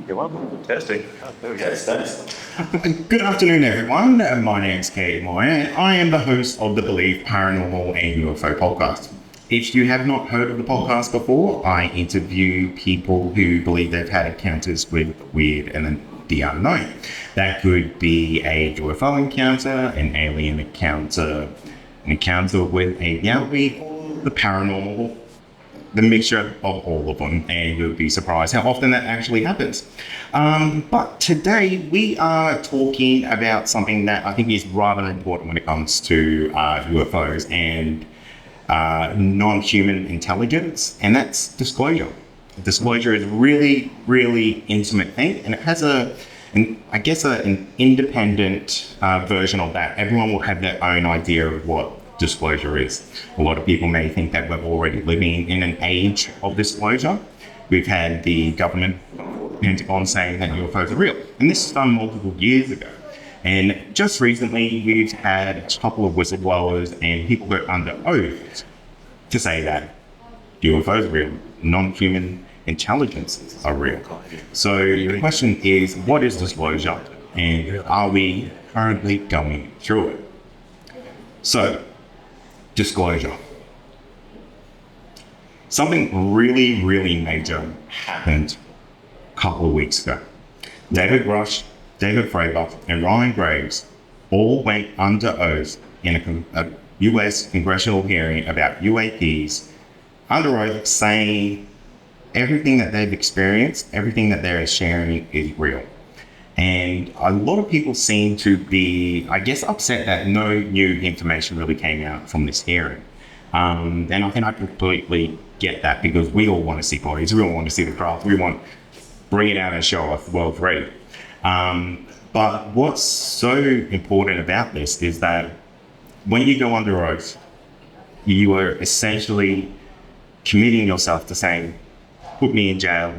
You're welcome. Testing. Oh, there we go. Thanks. Good afternoon, everyone. My name's Kate Moyer, and I am the host of the Believe Paranormal and UFO podcast. If you have not heard of the podcast before, I interview people who believe they've had encounters with weird and the unknown. That could be a UFO encounter, an alien encounter, an encounter with a Yowie, or the paranormal, the mixture of all of them, and you'll be surprised how often that actually happens. But today we are talking about something that I think is rather important when it comes to UFOs and non-human intelligence, and that's disclosure. Disclosure is a really, really intimate thing, and it has an independent version of that. Everyone will have their own idea of what disclosure is. A lot of people may think that we're already living in an age of disclosure. We've had the government, Pentagon, saying that UFOs are real, and this was done multiple years ago. And just recently, we've had a couple of whistleblowers and people go under oath to say that UFOs are real, non-human intelligences are real. So the question is, what is disclosure, and are we currently going through it? So, disclosure. Something really, really major happened a couple of weeks ago. David Rush, David Fravor, and Ryan Graves all went under oath in a US congressional hearing about UAPs, under oath saying everything that they've experienced, everything that they're sharing is real. And a lot of people seem to be, I guess, upset that no new information really came out from this hearing. And I think I completely get that, because we all want to see bodies, we all want to see the craft, we want to bring it out and show off the world ready. But what's so important about this is that when you go under oath, you are essentially committing yourself to saying, put me in jail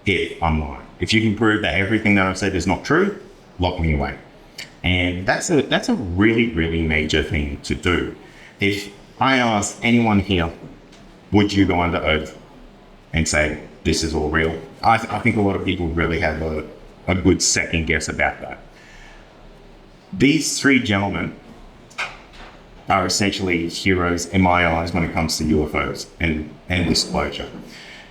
if I'm lying. If you can prove that everything that I've said is not true, lock me away. And that's a really, really major thing to do. If I ask anyone here, would you go under oath and say, this is all real? I think a lot of people really have a good second guess about that. These three gentlemen are essentially heroes in my eyes when it comes to UFOs and disclosure.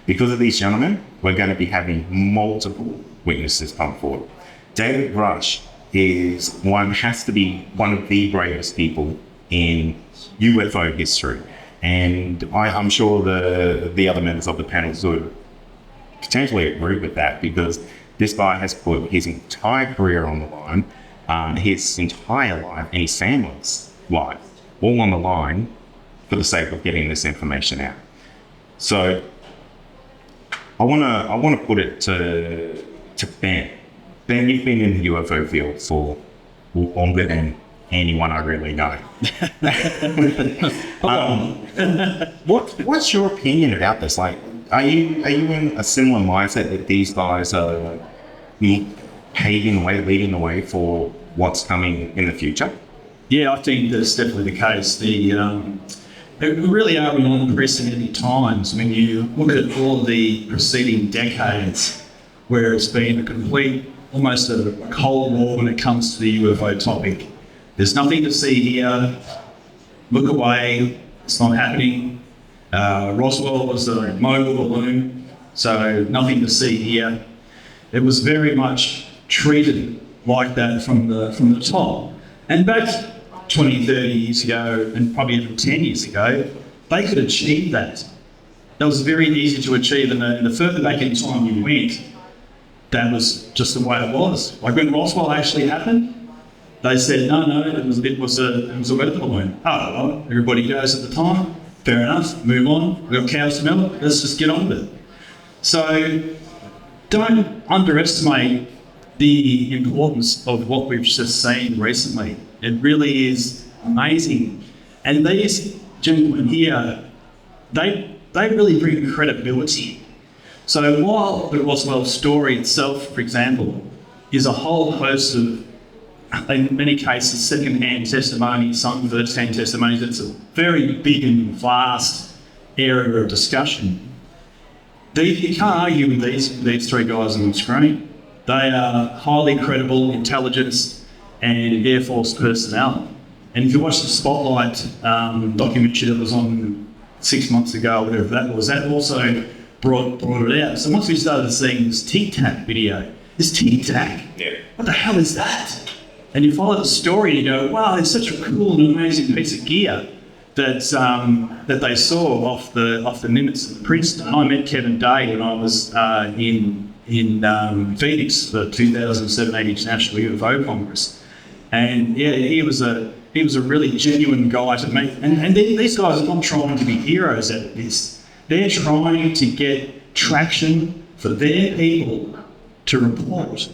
Because of these gentlemen, we're going to be having multiple witnesses come forward. David Rush has to be one of the bravest people in UFO history. And I'm sure the other members of the panel would potentially agree with that, because this guy has put his entire career on the line, his entire life and his family's life, all on the line for the sake of getting this information out. So I want to put it to Ben. Ben, you've been in the UFO field for longer than anyone I really know. What's your opinion about this? Like, are you in a similar mindset that these guys are paving the way, leading the way for what's coming in the future? Yeah, I think that's definitely the case. We really are in unprecedented times when you look at all of the preceding decades, where it's been a complete, almost a cold war when it comes to the UFO topic. There's nothing to see here. Look away. It's not happening. Roswell was a mobile balloon, so nothing to see here. It was very much treated like that from the top. And back 20, 30 years ago, and probably even 10 years ago, they could achieve that. That was very easy to achieve, and the further back in time you went, that was just the way it was. Like when Roswell actually happened, they said, no, it was a weather balloon. Oh, well, everybody goes at the time. Fair enough, move on. We've got cows to milk, let's just get on with it. So don't underestimate the importance of what we've just seen recently. It really is amazing. And these gentlemen here, they really bring credibility. So while the Roswell story itself, for example, is a whole host of, in many cases, second-hand testimony, some first-hand testimonies, it's a very big and vast area of discussion. You can't argue with these three guys on the screen. They are highly credible intelligence and Air Force personnel. And if you watch the Spotlight documentary that was on 6 months ago, whatever that was, that also brought it out. So once we started seeing this Tic-Tac video, Yeah. what the hell is that? And you follow the story and you go, wow, it's such a cool and amazing piece of gear that they saw off the Nimitz at Princeton. I met Kevin Day when I was in Phoenix for the 2017 International UFO Congress, and yeah, he was a really genuine guy to meet. And these guys are not trying to be heroes at this. They're trying to get traction for their people to report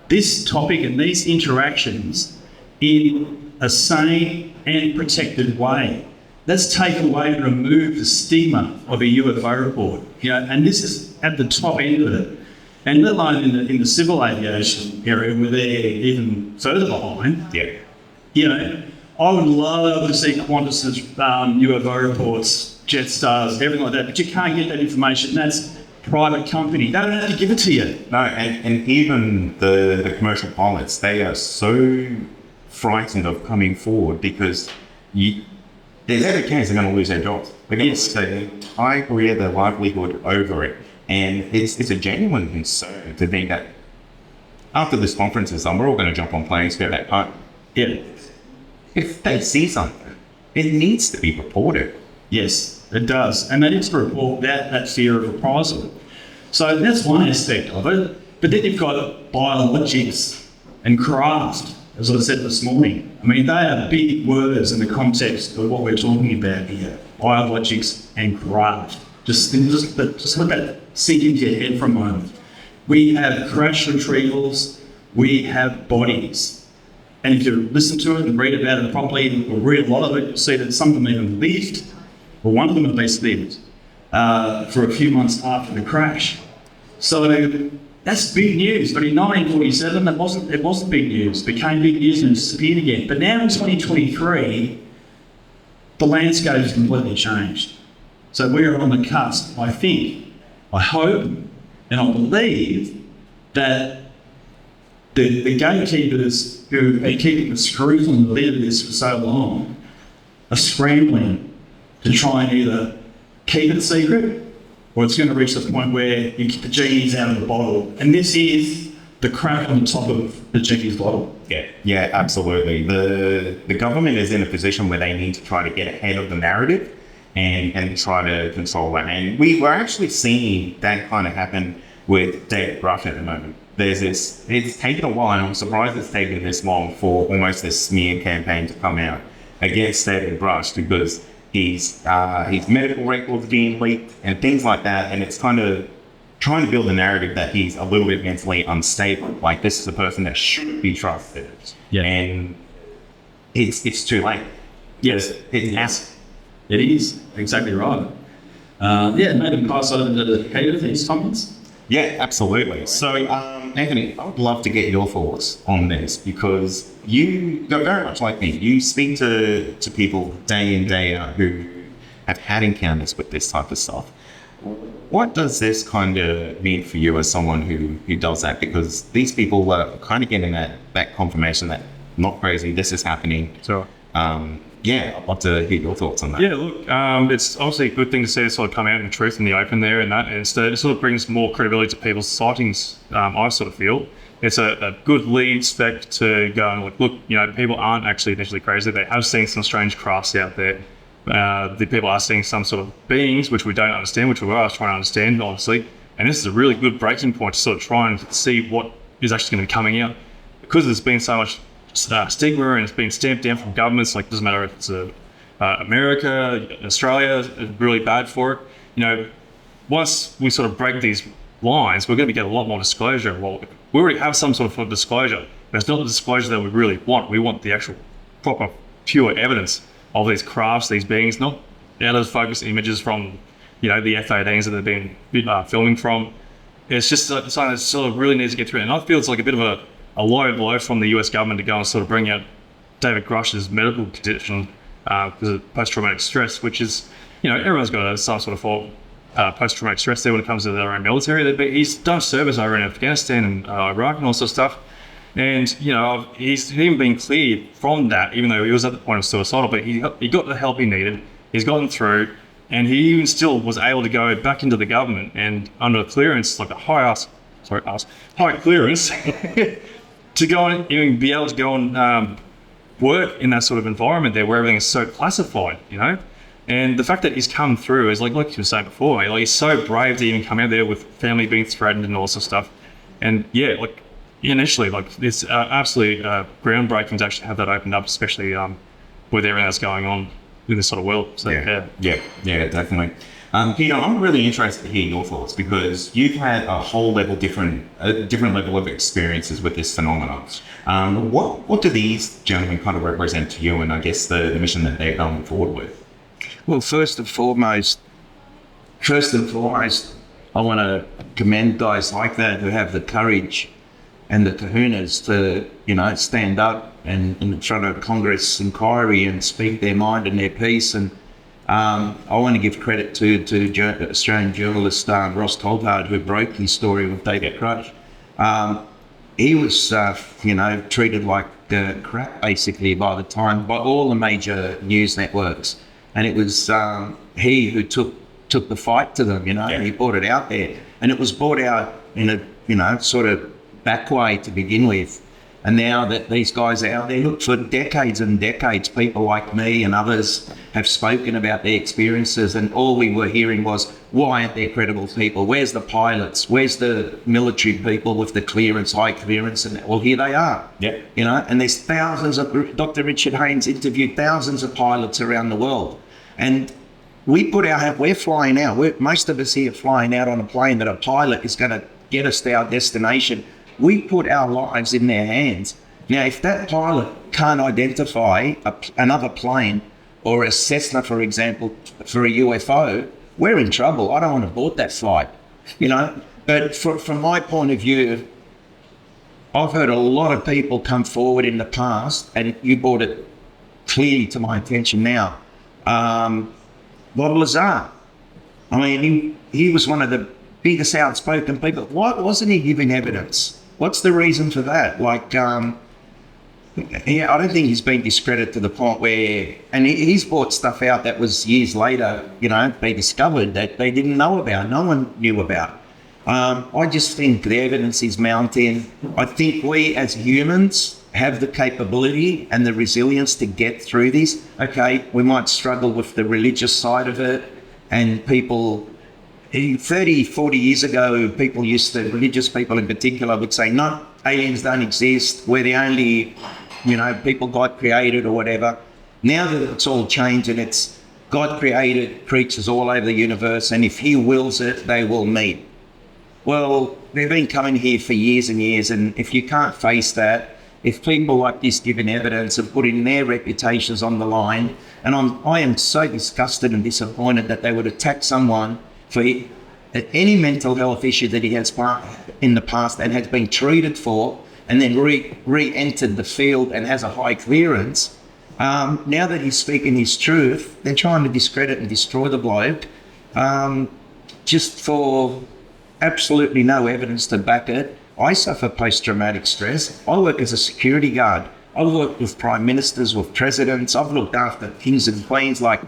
this topic and these interactions in a sane and protected way. Let's take away and remove the stigma of a UFO report. And this is at the top end of it. And let alone in the civil aviation area where they're even further behind. Yeah. I would love to see Qantas's UFO reports, Jetstar's, everything like that, but you can't get that information. That's private company. They don't have to give it to you. No, and even the commercial pilots, they are so frightened of coming forward because there's every chance they're going to lose their jobs. They're going to lose their entire career, their livelihood over it. And it's a genuine concern to think that after this conference is done, we're all going to jump on planes, go back home. Yeah. If they see something, it needs to be reported. Yes, it does. And they need to report that fear of reprisal. So that's one aspect of it. But then you've got biologics and craft, as I said this morning. I mean, they are big words in the context of what we're talking about here. Biologics and craft. Just let that sink into your head for a moment. We have crash retrievals, we have bodies. And if you listen to it and read about it properly, or read a lot of it, you'll see that some of them even lived, or one of them at least lived, for a few months after the crash. So that's big news. But in 1947, it wasn't big news. It became big news and disappeared again. But now in 2023, the landscape has completely changed. So we are on the cusp, I think, I hope, and I believe that the gatekeepers who have been keeping the screws on the lid of this for so long are scrambling to try and either keep it secret or it's going to reach the point where you get the genie's out of the bottle. And this is the crack on the top of the genie's bottle. Yeah, absolutely. The government is in a position where they need to try to get ahead of the narrative and try to control that. And we're actually seeing that kind of happen with David Grush at the moment. It's taken a while, and I'm surprised it's taken this long for almost this smear campaign to come out against David Grush, because his medical records being leaked and things like that, and it's kind of trying to build a narrative that he's a little bit mentally unstable. Like, this is a person that shouldn't be trusted. Yeah. And it's too late. Yes, it is exactly right. Maybe pass over to Peter for his comments. Yeah, absolutely. So, Anthony, I would love to get your thoughts on this, because you're very much like me. You speak to people day in, day out who have had encounters with this type of stuff. What does this kind of mean for you as someone who does that? Because these people are kind of getting that confirmation that not crazy, this is happening. So, I'd love to hear your thoughts on that. yeah, look, it's obviously a good thing to see it sort of come out in the truth in the open there, and that, and so it sort of brings more credibility to people's sightings. I sort of feel it's a good lead spec to go and look, people aren't actually initially crazy. They have seen some strange crafts out there. The people are seeing some sort of beings which we don't understand, which we are trying to understand, obviously. And this is a really good breaking point to sort of try and see what is actually going to be coming out, because there's been so much stigma and it's been stamped down from governments. Like, it doesn't matter if it's America, Australia is really bad for it. Once we sort of break these lines, we're going to get a lot more disclosure. Well, we already have some sort of disclosure, but it's not the disclosure that we really want. We want the actual proper, pure evidence of these crafts, these beings, not out of focus images from, the F-18s that they've been filming from. It's just something that sort of really needs to get through. And I feel it's like a bit of a low blow from the US government to go and sort of bring out David Grush's medical condition because of post-traumatic stress, which is, everyone's got some sort of post-traumatic stress there when it comes to their own military. He's done service over in Afghanistan and Iraq and all sorts of stuff. And, you know, he's even been cleared from that, even though he was at the point of suicidal, but he got the help he needed. He's gotten through, and he even still was able to go back into the government and under clearance, like a high clearance, to go and even be able to go and work in that sort of environment there where everything is so classified, you know? And the fact that he's come through is like you were saying before, like he's so brave to even come out there with family being threatened and all sorts of stuff. And yeah, like initially, like it's absolutely groundbreaking to actually have that opened up, especially with everything that's going on in this sort of world. So yeah, definitely. Peter, I'm really interested to hear your thoughts because you've had a whole different level of experiences with this phenomenon. What do these gentlemen kind of represent to you, and I guess the mission that they're going forward with? Well, first and foremost, I want to commend guys like that who have the courage and the kahunas to, you know, stand up and in front of Congress inquiry and speak their mind and their piece. And I want to give credit to Australian journalist Ross Coulthard, who broke his story with David Crutch. He was, you know, treated like crap basically by all the major news networks. And it was he who took the fight to them, you know, and he brought it out there. And it was brought out in a, you know, sort of back way to begin with. And now that these guys are out there, look, for decades and decades, people like me and others have spoken about their experiences, and all we were hearing was, why aren't there credible people? Where's the pilots? Where's the military people with the clearance, high clearance? And well, here they are. Yeah. You know, and there's thousands of, Dr. Richard Haynes interviewed thousands of pilots around the world. And we're flying out. Most of us here flying out on a plane that a pilot is going to get us to our destination. We put our lives in their hands. Now, if that pilot can't identify another plane or a Cessna, for example, for a UFO, we're in trouble. I don't want to board that flight, you know. But from my point of view, I've heard a lot of people come forward in the past, and you brought it clearly to my attention now. Bob Lazar. I mean, he was one of the biggest outspoken people. Why wasn't he giving evidence? What's the reason for that? Like, I don't think he's been discredited to the point where, and he's brought stuff out that was years later, you know, they discovered that they didn't know about, no one knew about. I just think the evidence is mounting. I think we as humans have the capability and the resilience to get through this. Okay, we might struggle with the religious side of it, and people 30, 40 years ago, religious people in particular would say, no, aliens don't exist. We're the only, you know, people God created or whatever. Now that it's all changed and it's God created creatures all over the universe, and if he wills it, they will meet. Well, they've been coming here for years and years, and if you can't face that, if people like this giving evidence of putting their reputations on the line, and I am so disgusted and disappointed that they would attack someone for any mental health issue that he has in the past and has been treated for, and then re-entered the field and has a high clearance. Now that he's speaking his truth, they're trying to discredit and destroy the bloke, just for absolutely no evidence to back it. I suffer post-traumatic stress. I work as a security guard. I've worked with prime ministers, with presidents. I've looked after kings and queens. Like,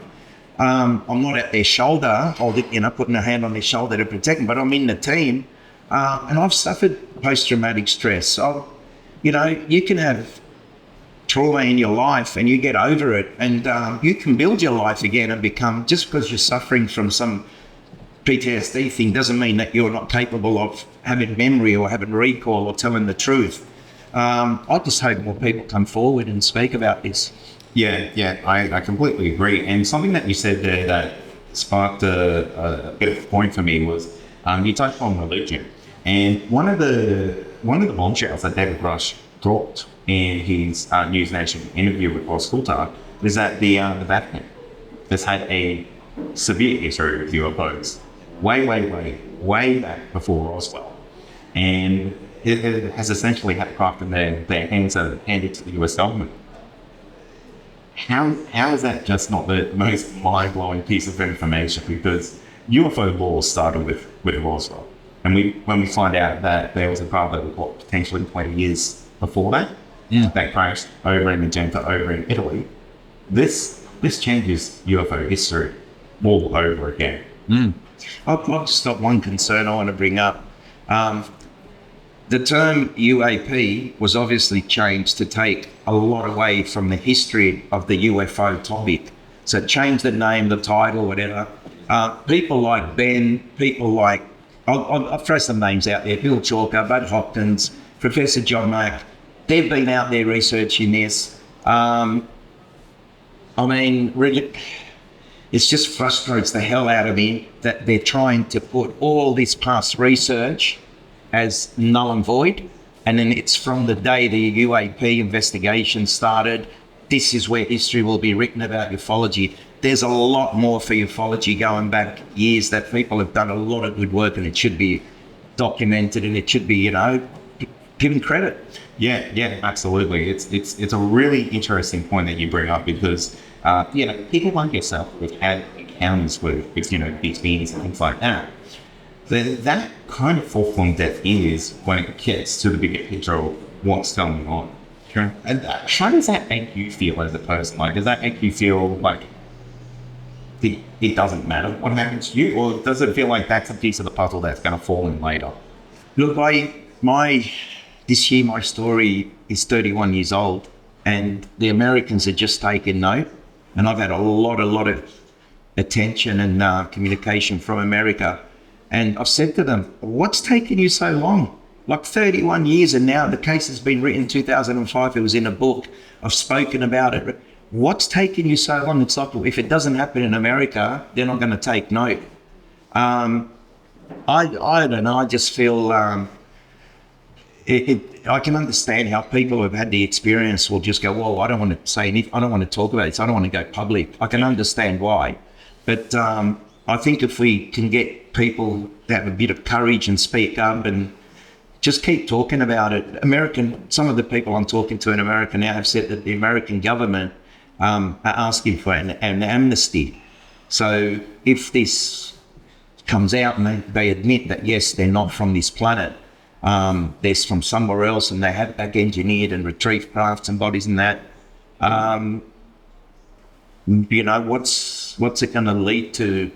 I'm not at their shoulder, putting a hand on their shoulder to protect them, but I'm in the team, and I've suffered post-traumatic stress. So, you know, you can have trauma in your life and you get over it, and you can build your life again and become, just because you're suffering from some PTSD thing doesn't mean that you're not capable of having memory or having recall or telling the truth. I just hope more people come forward and speak about this. Yeah, I completely agree. And something that you said there that sparked a bit of a point for me was you touched on religion. And one of the bombshells that David Rush dropped in his News Nation interview with Ross Coulthard is that the Vatican has had a severe history with UFOs way back before Roswell. And it has essentially had craft in their hands handed to the US government. How is that just not the most mind-blowing piece of information? Because UFO law started with Roswell. And when we find out that there was a car that was potentially 20 years before that, that crashed over in Magenta, over in Italy, this changes UFO history all over again. I've just got one concern I want to bring up. The term UAP was obviously changed to take a lot away from the history of the UFO topic. So it changed the name, the title, whatever. People like Ben, people like, I'll throw some names out there, Bill Chalker, Bud Hopkins, Professor John Mack, they've been out there researching this. I mean, really, it just frustrates the hell out of me that they're trying to put all this past research as null and void. And then it's from the day the UAP investigation started, this is where history will be written about ufology. There's a lot more for ufology going back years that people have done a lot of good work, and it should be documented and it should be, given credit. Yeah, absolutely. It's a really interesting point that you bring up because, people like yourself who've had encounters with big beings and things like that. That kind of fall from deaf ears when it gets to the bigger picture of what's going on. Sure. And how does that make you feel as a person? Like, does that make you feel like it doesn't matter what happens to you, or does it feel like that's a piece of the puzzle that's going to fall in later? Look, this year my story is 31 years old, and the Americans had just taken note, and I've had a lot of attention and communication from America. And I've said to them, what's taking you so long? Like 31 years, and now the case has been written in 2005. It was in a book. I've spoken about it. What's taking you so long? It's like, if it doesn't happen in America, they're not going to take note. I don't know. I just feel I can understand how people who have had the experience will just go, well, I don't want to say anything. I don't want to talk about this. I don't want to go public. I can understand why. But I think if we can get people to have a bit of courage and speak up and just keep talking about it. Some of the people I'm talking to in America now have said that the American government are asking for an amnesty. So if this comes out and they admit that, yes, they're not from this planet, they're from somewhere else, and they have back engineered and retrieved crafts and bodies and that, what's it going to lead to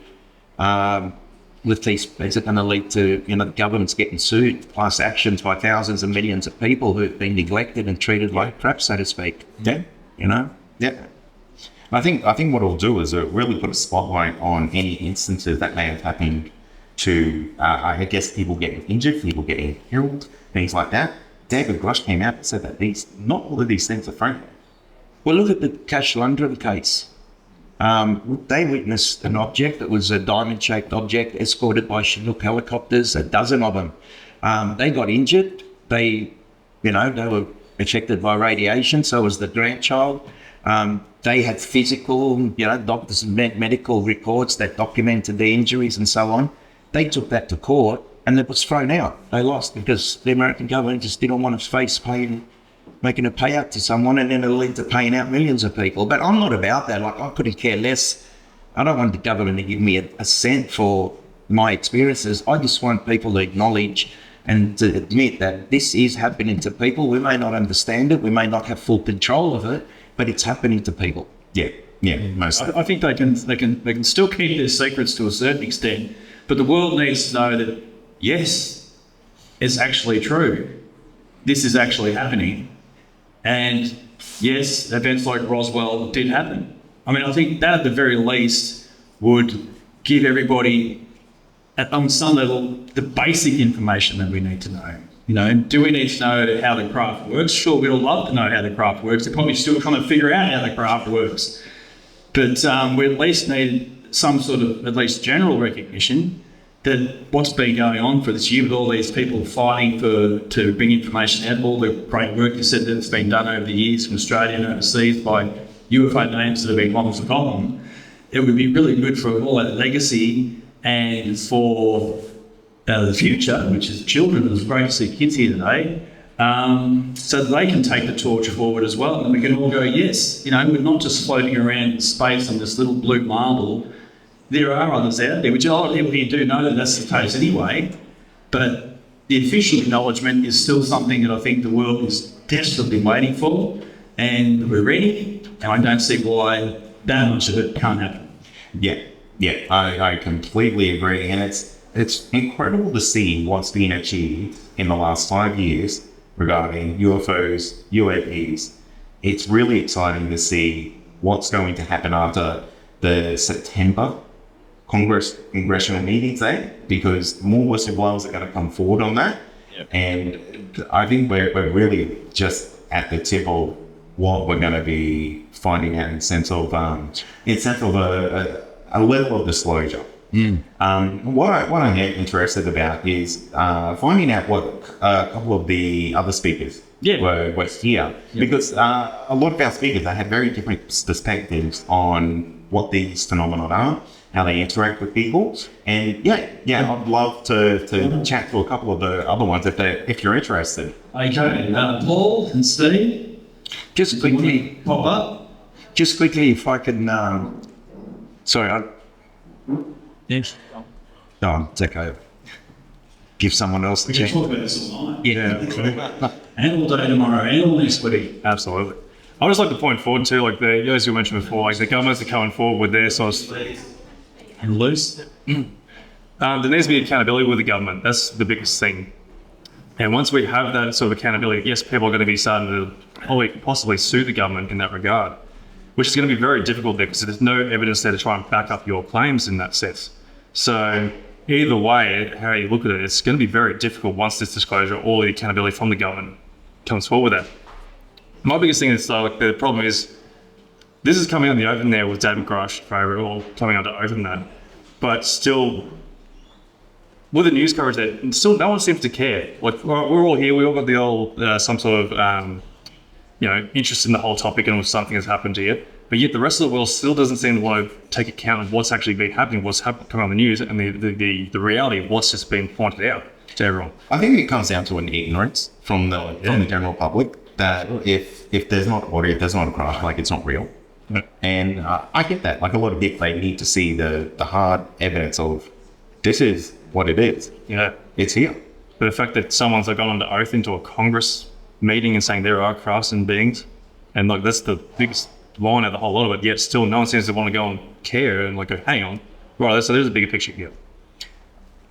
with these? Is it going to lead to, the government's getting sued, class actions by thousands and millions of people who've been neglected and treated like crap, so to speak? Yeah. Yeah. I think what it'll do is it really put a spotlight on any instances that may have happened to, I guess, people getting injured, people getting killed, things like that. David Grush came out and said that not all of these things are framed. Well, look at the Cash Lundgren case. They witnessed an object that was a diamond-shaped object escorted by Chinook helicopters, a dozen of them. They got injured. They were affected by radiation, so was the grandchild. They had physical, doctors and medical records that documented the injuries and so on. They took that to court and it was thrown out. They lost because the American government just didn't want to face making a payout to someone, and then it'll lead to paying out millions of people. But I'm not about that. Like, I couldn't care less. I don't want the government to give me a cent for my experiences. I just want people to acknowledge and to admit that this is happening to people. We may not understand it. We may not have full control of it, but it's happening to people. Yeah, mostly. I think they can still keep their secrets to a certain extent, but the world needs to know that, yes, it's actually true. This is actually happening. And yes, events like Roswell did happen. I mean, I think that at the very least would give everybody, on some level, the basic information that we need to know. Do we need to know how the craft works? Sure, we'd all love to know how the craft works. They're probably still trying to figure out how the craft works. But we at least need some sort of, at least general recognition that what's been going on for this year with all these people fighting to bring information out, all the great work you said that's been done over the years from Australia and overseas by UFO names that have been long forgotten, it would be really good for all that legacy and for the future, which is children. It was great to see kids here today, so that they can take the torch forward as well, and we can all go, yes, we're not just floating around in space on this little blue marble. there are others out there, which a lot of people here do know that that's the case anyway. But the official acknowledgement is still something that I think the world is desperately waiting for, and we're ready. And I don't see why that much of it can't happen. Yeah, I completely agree, and it's incredible to see what's been achieved in the last 5 years regarding UFOs, UAPs. It's really exciting to see what's going to happen after the September Congressional meetings there, because more Western Wales are going to come forward on that. Yep. And I think we're really just at the tip of what we're going to be finding out in sense of a level of disclosure. What I am interested about is finding out what a couple of the other speakers were here, because a lot of our speakers, they have very different perspectives on what these phenomena are, how they interact with people, and I'd love to chat to a couple of the other ones if you're interested. Okay, Paul and Steve, Just quickly, pop up. just quickly, if I can, sorry, Yes. no, take over. Give someone else the We can chance. talk about this all night. Yeah. And all day tomorrow, and all next week. Absolutely. I would just like to point forward to, like, as you mentioned before, like the governments are coming forward with their sort of, And loose. there needs to be accountability with the government. That's the biggest thing. And once we have that sort of accountability, yes, people are going to be starting to possibly sue the government in that regard, which is going to be very difficult there because there's no evidence there to try and back up your claims in that sense. So either way, how you look at it, it's going to be very difficult once this disclosure or the accountability from the government comes forward with that. My biggest thing is, like, the problem is this is coming out in the open there with David Grush, we're all coming out to open that, but still, with the news coverage there, still no one seems to care. Like, we're all here, we all got the old, some sort of, interest in the whole topic and if something has happened to you, but yet the rest of the world still doesn't seem to want to take account of what's actually been happening, what's coming on the news, and the reality of what's just been pointed out to everyone. I think it comes down to an ignorance from the general public that if there's not audio, if there's not a craft, like, it's not real. Yeah. And I get that. Like, a lot of people, they need to see the hard evidence of this is what it is. Yeah. It's here. But the fact that someone's like gone under oath into a Congress meeting and saying there are crafts and beings, and like that's the biggest line of the whole lot of it, yet still no one seems to want to go and care and like go, hang on, right, so there's a bigger picture here.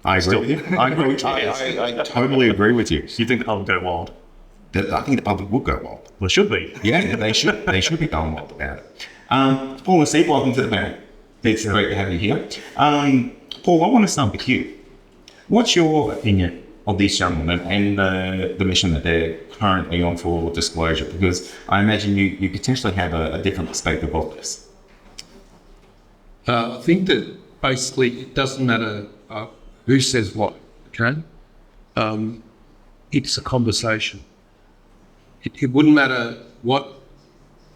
I agree with you. I totally agree with you. You think the public go wild? I think the public would go wild. Well, it should be. Yeah, they should. They should be going wild about it. Paul and Steve, welcome to the panel. It's great to have you here. Paul, I want to start with you. What's your opinion of these gentlemen and the mission that they're currently on for disclosure? Because I imagine you potentially have a different perspective of this. I think that basically it doesn't matter who says what, okay? It's a conversation. It wouldn't matter what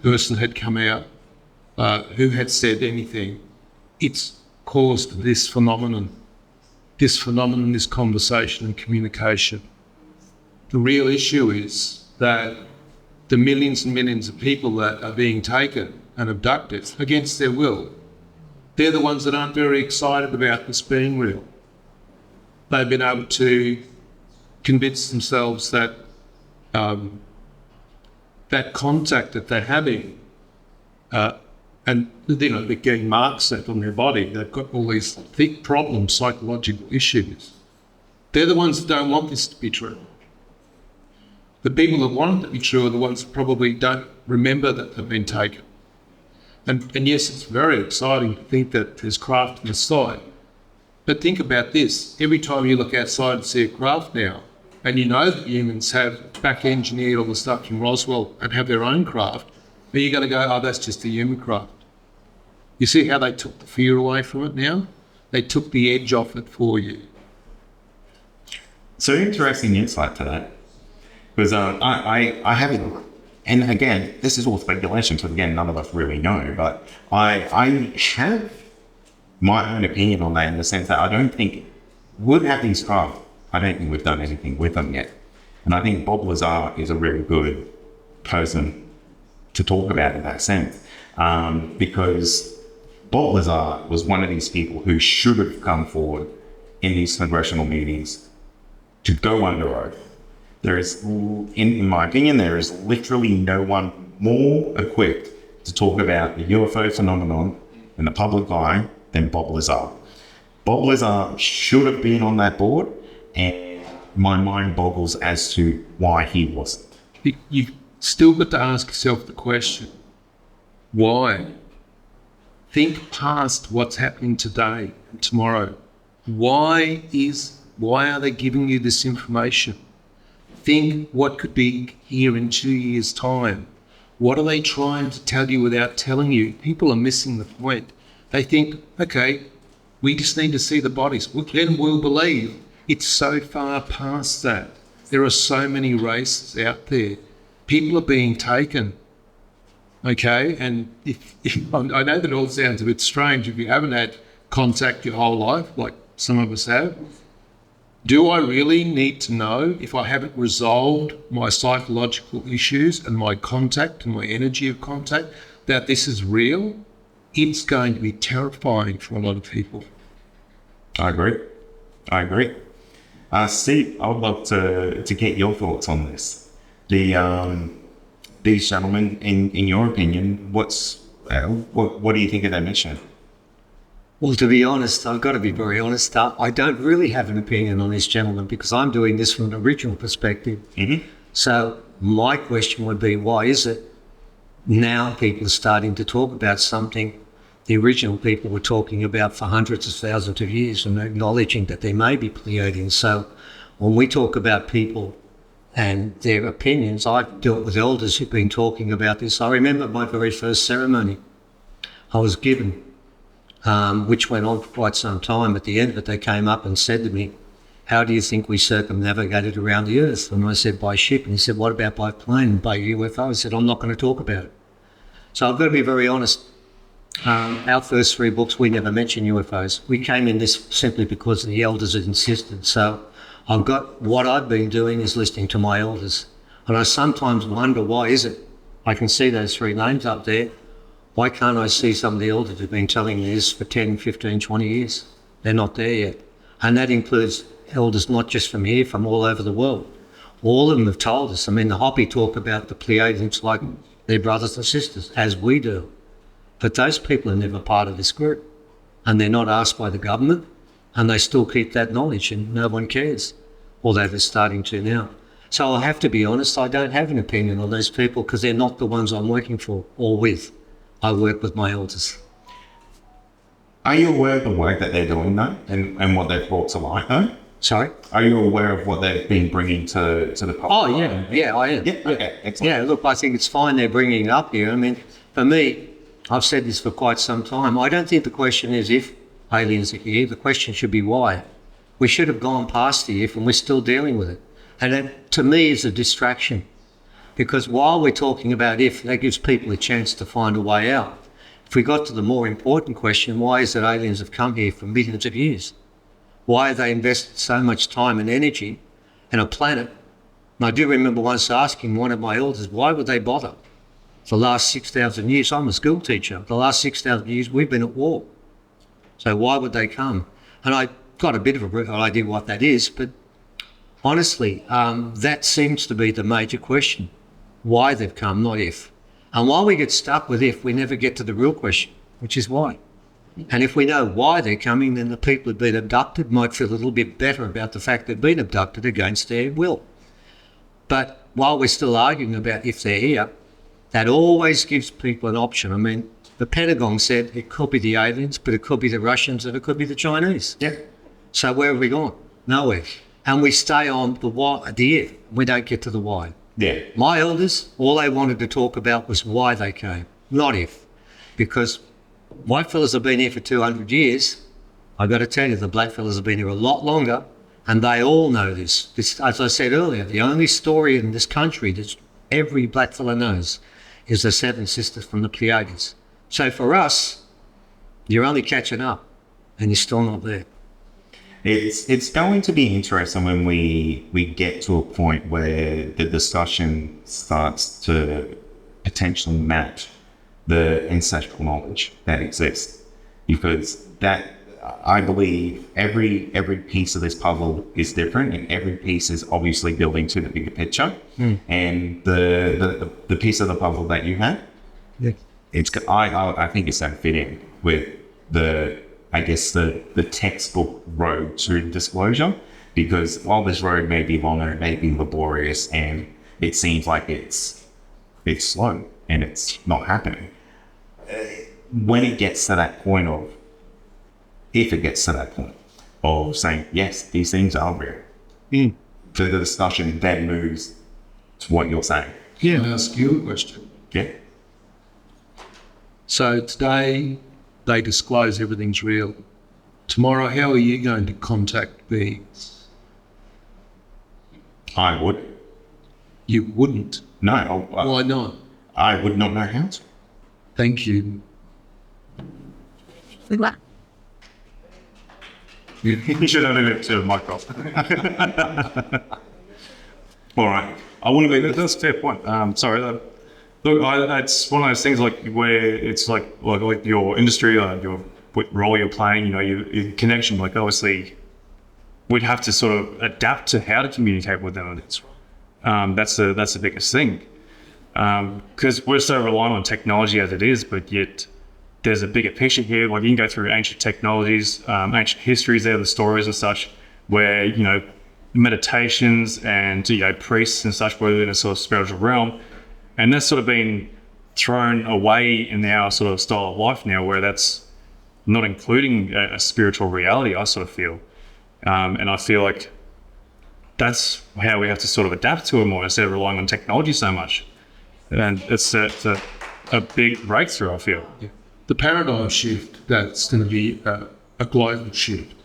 person had come out, who had said anything. It's caused this phenomenon, this conversation and communication. The real issue is that the millions and millions of people that are being taken and abducted against their will, they're the ones that aren't very excited about this being real. They've been able to convince themselves that that contact that they're having, and they're getting marks set on their body, they've got all these thick problems, psychological issues. They're the ones that don't want this to be true. The people that want it to be true are the ones that probably don't remember that they've been taken. And yes, it's very exciting to think that there's craft in the sky. But think about this. Every time you look outside and see a craft now, and you know that humans have back-engineered all the stuff from Roswell and have their own craft, but you're going to go, oh, that's just a human craft. You see how they took the fear away from it now? They took the edge off it for you. So interesting insight to that. Because I haven't, and again, this is all speculation, so again, none of us really know, but I have my own opinion on that in the sense that I don't think, with having these craft, I don't think we've done anything with them yet. And I think Bob Lazar is a really good person to talk about in that sense, because Bob Lazar was one of these people who should have come forward in these congressional meetings to go under oath. There is, in my opinion, there is literally no one more equipped to talk about the UFO phenomenon in the public eye than Bob Lazar. Bob Lazar should have been on that board, and my mind boggles as to why he wasn't. You still got to ask yourself the question, why? Think past what's happening today and tomorrow. Why are they giving you this information? Think what could be here in 2 years' time. What are they trying to tell you without telling you? People are missing the point. They think, okay, we just need to see the bodies. Then we'll believe. It's so far past that. There are so many races out there. People are being taken. Okay, and if I know that it all sounds a bit strange if you haven't had contact your whole life, like some of us have. Do I really need to know if I haven't resolved my psychological issues and my contact and my energy of contact that this is real? It's going to be terrifying for a lot of people. I agree. Steve, I would love to get your thoughts on this. These gentlemen, in your opinion, what do you think of their mission? Well, to be honest, I've got to be very honest. I don't really have an opinion on this gentleman because I'm doing this from an original perspective. Mm-hmm. So my question would be, why is it now people are starting to talk about something the original people were talking about for hundreds of thousands of years and acknowledging that there may be Pleiadians? So when we talk about people and their opinions, I've dealt with elders who've been talking about this. I remember my very first ceremony I was given, which went on for quite some time. At the end of it, they came up and said to me, how do you think we circumnavigated around the earth? And I said, by ship. And he said, what about by plane, by UFO? I said, I'm not going to talk about it. So I've got to be very honest. Our first 3 books, we never mentioned UFOs. We came in this simply because the elders had insisted. So I've got, what I've been doing is listening to my elders. And I sometimes wonder, why is it? I can see those 3 names up there. Why can't I see some of the elders who've been telling me this for 10, 15, 20 years? They're not there yet. And that includes elders not just from here, from all over the world. All of them have told us. I mean, the Hopi talk about the Pleiadians like their brothers and sisters, as we do. But those people are never part of this group. And they're not asked by the government. And they still keep that knowledge and no one cares. Although they're starting to now. So I'll have to be honest, I don't have an opinion on those people because they're not the ones I'm working for or with. I work with my elders. Are you aware of the work that they're doing though, and what they've brought to light though? Sorry? Are you aware of what they've been bringing to the public? Oh, yeah, I am. Yeah, okay, excellent. Yeah, look, I think it's fine they're bringing it up here. I mean, for me, I've said this for quite some time. I don't think the question is if aliens are here. The question should be why. We should have gone past the if and we're still dealing with it. And that, to me, is a distraction. Because while we're talking about if, that gives people a chance to find a way out. If we got to the more important question, why is it aliens have come here for millions of years? Why have they invested so much time and energy in a planet? And I do remember once asking one of my elders, why would they bother? For the last 6,000 years, I'm a school teacher. The last 6,000 years, we've been at war. So why would they come? And I got a bit of an idea what that is, but honestly, that seems to be the major question. Why they've come, not if. And while we get stuck with if, we never get to the real question, which is why. And if we know why they're coming, then the people who've been abducted might feel a little bit better about the fact they've been abducted against their will. But while we're still arguing about if they're here, that always gives people an option. I mean, the Pentagon said it could be the aliens, but it could be the Russians and it could be the Chinese. Yeah. So where have we gone? Nowhere. And we stay on the why, the if. We don't get to the why. Yeah. My elders, all they wanted to talk about was why they came, not if. Because white fellas have been here for 200 years. I've got to tell you, the black fellas have been here a lot longer, and they all know this. This, as I said earlier, the only story in this country that every black fella knows is the 7 sisters from the Pleiades. So for us, you're only catching up, and you're still not there. It's going to be interesting when we get to a point where the discussion starts to potentially match the ancestral knowledge that exists. because that, I believe every piece of this puzzle is different, and every piece is obviously building to the bigger picture. And the piece of the puzzle that you have, I think it's going to fit in with the textbook road to disclosure, because while this road may be long and it may be laborious and it seems like it's slow and it's not happening, when it gets to that point of, if it gets to that point of saying, yes, these things are real, the discussion then moves to what you're saying. Yeah. I'll ask you a question. Yeah. So today they disclose everything's real. Tomorrow, how are you going to contact beings? I would. You wouldn't. No. Why not? I would not know how to. Thank you. You should only live to a microphone. All right. I want to be. That's a fair point. Sorry. Look, it's one of those things like where it's like your industry, what role you're playing. You know, your connection. Like obviously, we'd have to sort of adapt to how to communicate with them. That's the biggest thing, because we're so reliant on technology as it is, but yet there's a bigger picture here. Like you can go through ancient technologies, ancient histories there, the stories and such, where, you know, meditations and, you know, priests and such were in a sort of spiritual realm. And that's sort of been thrown away in our sort of style of life now, where that's not including a spiritual reality, I sort of feel. And I feel like that's how we have to sort of adapt to it more instead of relying on technology so much. And it's a big breakthrough, I feel. Yeah. The paradigm shift that's going to be a global shift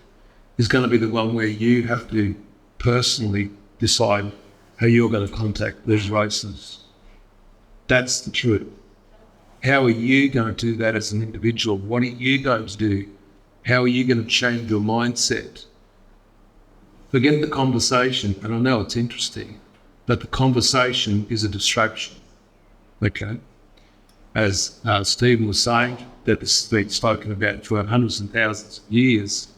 is going to be the one where you have to personally decide how you're going to contact these races. That's the truth. How are you going to do that as an individual? What are you going to do? How are you going to change your mindset? Forget the conversation, and I know it's interesting, but the conversation is a distraction. Okay? As Stephen was saying, that this has been spoken about for hundreds and thousands of years,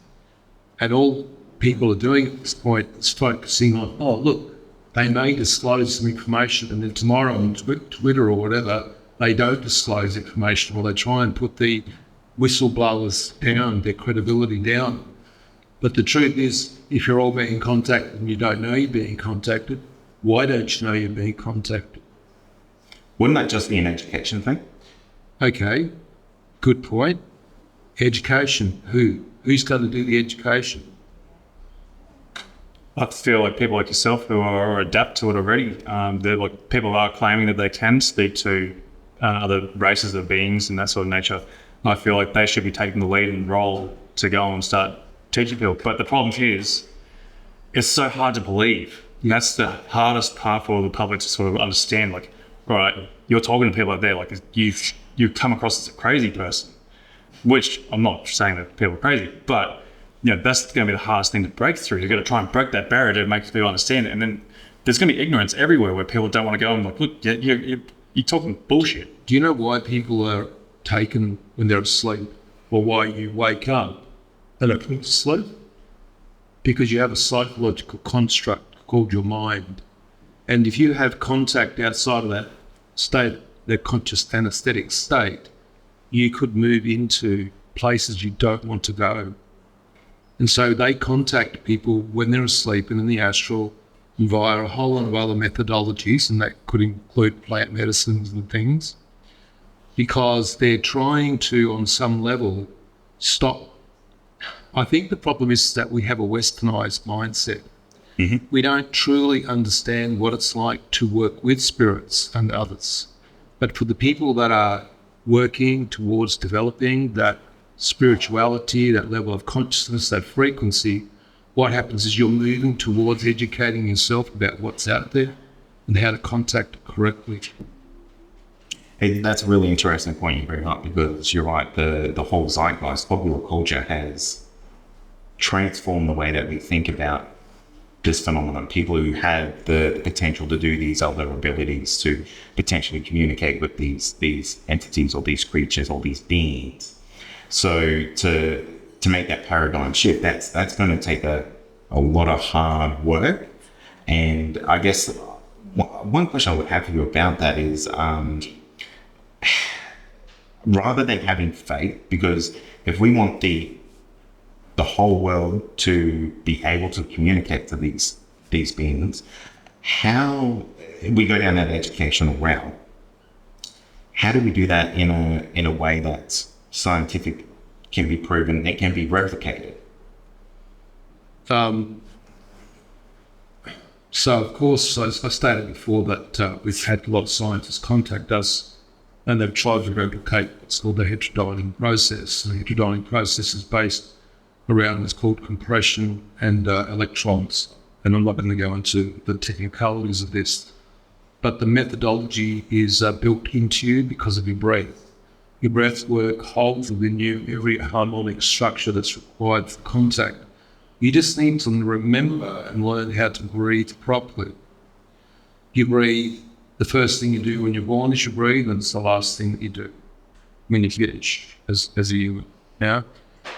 and all people are doing at this point is focusing on, oh, look, they may disclose some information, and then tomorrow on Twitter or whatever, they don't disclose information, or they try and put the whistleblowers down, their credibility down. But the truth is, if you're all being contacted and you don't know you're being contacted, why don't you know you're being contacted? Wouldn't that just be an education thing? Okay, good point. Education, who? Who's going to do the education? I feel like people like yourself who are adapt to it already. They're like, people are claiming that they can speak to other races of beings and that sort of nature. I feel like they should be taking the lead and role to go and start teaching people. But the problem is, it's so hard to believe. And that's the hardest part for the public to sort of understand. Like, all right, you're talking to people out there, like you come across as a crazy person, which I'm not saying that people are crazy, but you know, that's going to be the hardest thing to break through. You've got to try and break that barrier to make people understand it. And then there's going to be ignorance everywhere where people don't want to go and like, look, you're talking bullshit. Do you know why people are taken when they're asleep, or why you wake up and are put to sleep? Because you have a psychological construct called your mind. And if you have contact outside of that state, that conscious anesthetic state, you could move into places you don't want to go. And so they contact people when they're asleep and in the astral via a whole lot of other methodologies, and that could include plant medicines and things, because they're trying to, on some level, stop. I think the problem is that we have a westernized mindset. Mm-hmm. We don't truly understand what it's like to work with spirits and others. But for the people that are working towards developing that spirituality, that level of consciousness, that frequency, what happens is you're moving towards educating yourself about what's out there and how to contact it correctly. Hey, that's a really interesting point you bring up, because you're right, the whole zeitgeist, popular culture has transformed the way that we think about this phenomenon. People who have the potential to do these other abilities to potentially communicate with these entities or these creatures or these beings So to make that paradigm shift, that's going to take a lot of hard work. And I guess one question I would have for you about that is, rather than having faith, because if we want the whole world to be able to communicate to these beings, how we go down that educational route, how do we do that in a way that's scientific, can be proven, it can be replicated? So, of course, as I stated before, that we've had a lot of scientists contact us, and they've tried to replicate what's called the heterodyning process. And the heterodyning process is based around what's called compression and electrons. And I'm not going to go into the technicalities of this, but the methodology is built into you because of your breath. Your breath work holds within you every harmonic structure that's required for contact. You just need to remember and learn how to breathe properly. You breathe, the first thing you do when you're born is you breathe, and it's the last thing that you do when you finish as a human. Yeah?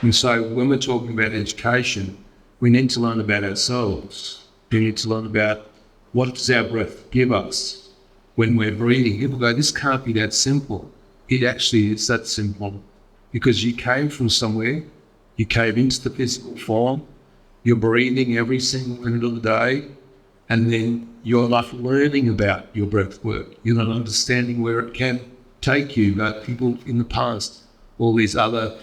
And so when we're talking about education, we need to learn about ourselves. We need to learn about what does our breath give us when we're breathing. People go, this can't be that simple. It actually is that simple, because you came from somewhere, you came into the physical form, you're breathing every single minute of the day, and then you're not learning about your breath work. You're not understanding where it can take you. But people in the past, all these other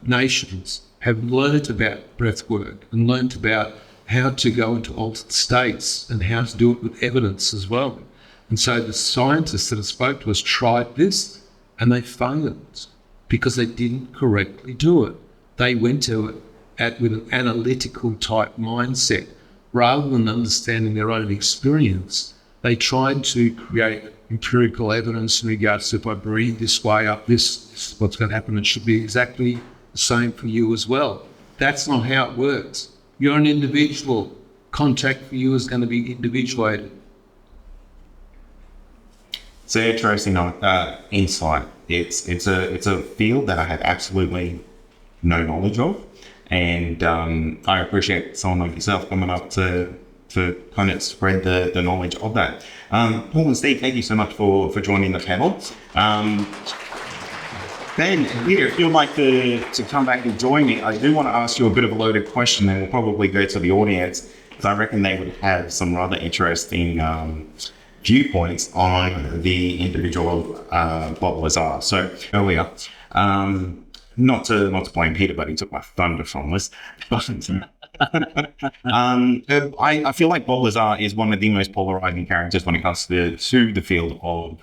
nations, have learned about breath work and learned about how to go into altered states and how to do it with evidence as well. And so the scientists that have spoke to us tried this, and they failed because they didn't correctly do it. They went to it with an analytical type mindset. Rather than understanding their own experience, they tried to create empirical evidence in regards to, if I breathe this way up, this is what's going to happen. It should be exactly the same for you as well. That's not how it works. You're an individual. Contact for you is going to be individuated. It's an interesting insight. It's a field that I have absolutely no knowledge of, and I appreciate someone like yourself coming up to kind of spread the knowledge of that. Paul and Steve, thank you so much for joining the panel. Ben, here, if you'd like to come back and join me, I do want to ask you a bit of a loaded question, and we'll probably go to the audience, because I reckon they would have some rather interesting viewpoints on the individual Bob Lazar. So earlier, not to blame Peter, but he took my thunder from this. I feel like Bob Lazar is one of the most polarizing characters when it comes to the field of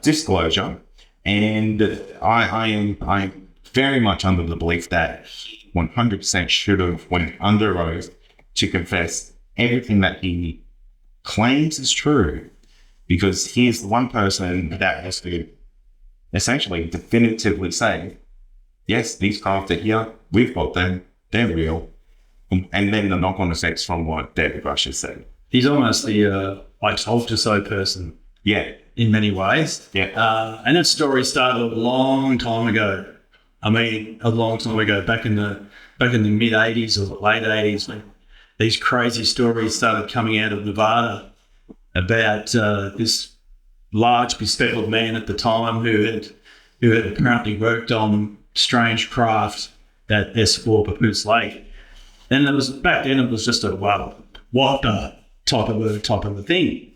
disclosure, and I am very much under the belief that he 100% should have went under oath to confess everything that he claims is true, because he is the one person that has to essentially definitively say, yes, these craft are here, we've got them, they're real, and then the knock-on effects from what David Rush has said. He's almost the I told you so person. Yeah. In many ways. Yeah. And that story started a long time ago. I mean, a long time ago, back in the mid 80s or the late 80s, when these crazy stories started coming out of Nevada about this large bespectacled man at the time who had apparently worked on strange craft at S4 Papoose Lake. And back then it was just a what type of a thing.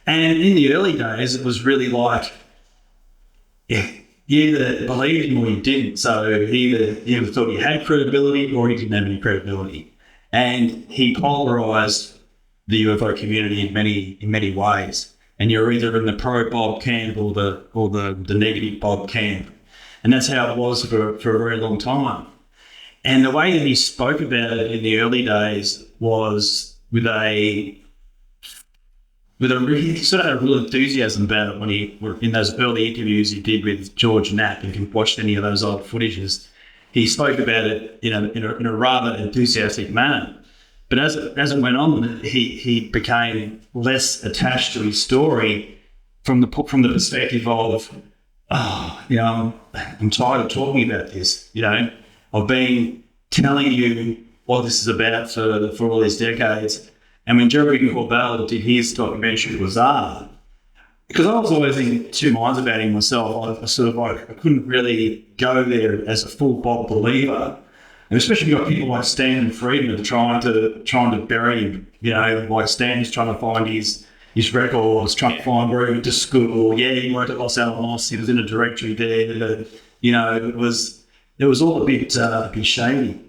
And in the early days, it was really like, you either believed him or you didn't. So either you thought he had credibility or he didn't have any credibility. And he polarized the UFO community in many ways. And you're either in the pro Bob camp or the negative Bob camp. And that's how it was for a very long time. And the way that he spoke about it in the early days was with a really sort of had a real enthusiasm about it when he were in those early interviews he did with George Knapp. If you've watched any of those old footages, he spoke about it in a rather enthusiastic manner. But as it went on, he became less attached to his story from the perspective of I'm tired of talking about this. I've been telling you what this is about for all these decades. And when Jeremy Corbell did his documentary Lazar, because I was always in two minds about him myself, I couldn't really go there as a full Bob believer. And especially you've got people like Stan Friedman trying to bury him. Like Stan is trying to find his records, trying to find where he went to school. Yeah, he worked at Los Alamos. He was in a directory there. But, it was all a bit shady.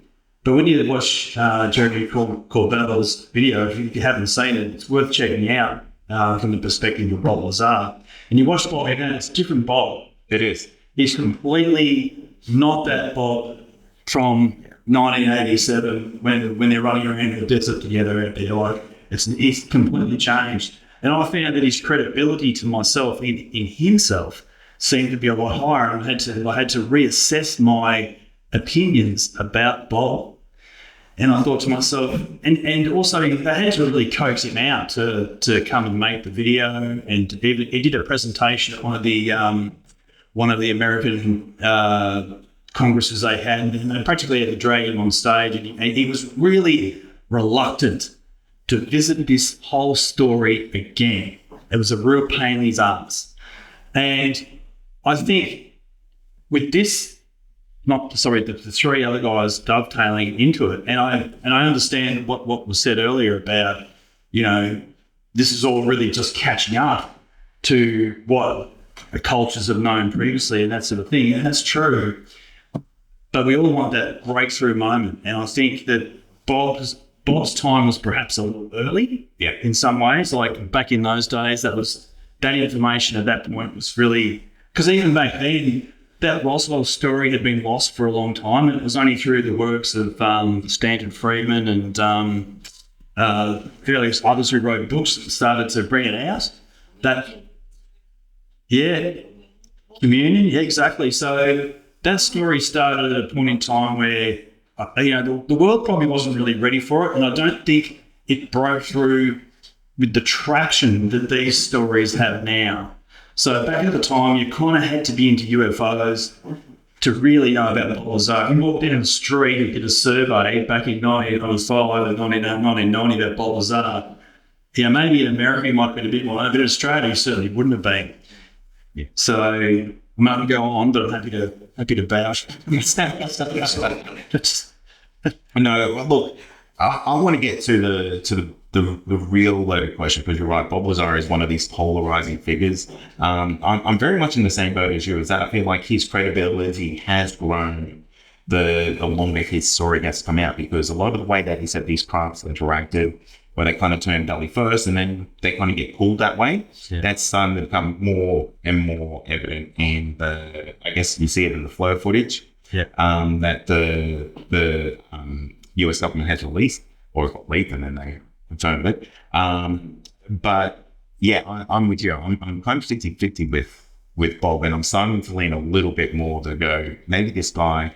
But when you watch Jeremy Corbell's video, if you haven't seen it, it's worth checking out from the perspective of Bob Lazar. And you watch Bob, and it's a different Bob. It is. He's completely not that Bob from 1987 when they're running around in the desert together. He's completely changed. And I found that his credibility to myself in himself seemed to be a lot higher. And I had to reassess my opinions about Bob. And I thought to myself, and also they had to really coax him out to come and make the video. And he did a presentation at one of the American congresses they had, and they practically had to drag him on stage. And he was really reluctant to visit this whole story again. It was a real pain in his ass. And I think with this, the three other guys dovetailing into it, and I understand what was said earlier about, this is all really just catching up to what the cultures have known previously and that sort of thing, and that's true. But we all want that breakthrough moment, and I think that Bob's time was perhaps a little early, in some ways. Like back in those days, that information at that point was really, because even back then, that Roswell story had been lost for a long time, and it was only through the works of Stanton Friedman and various others who wrote books that started to bring it out. Communion, exactly. So that story started at a point in time where, the world probably wasn't really ready for it, and I don't think it broke through with the traction that these stories have now. So back at the time, you kind of had to be into UFOs to really know about Bob Lazar. If you walked down the street and did a survey back in 1995 and 1990 about Bob Lazar, maybe in America you might have been a bit more, but in Australia you certainly wouldn't have been. Yeah. So I'm not going to go on, but I'm happy to vouch. No, look, I want to get to the real loaded question, because you're right. Bob Lazar is one of these polarizing figures. I'm very much in the same boat as you. Is that I feel like his credibility has grown the longer his story has come out, because a lot of the way that he said these crafts interacted, where they kind of turn belly first and then they kind of get pulled that way. Yeah. That's starting to become more and more evident in I guess you see it in the flow footage. Yeah. That the US government has released, or got leaked, and then they returned it. But yeah, I'm with you. I'm kind of 50-50 with Bob, and I'm starting to lean a little bit more to go, maybe this guy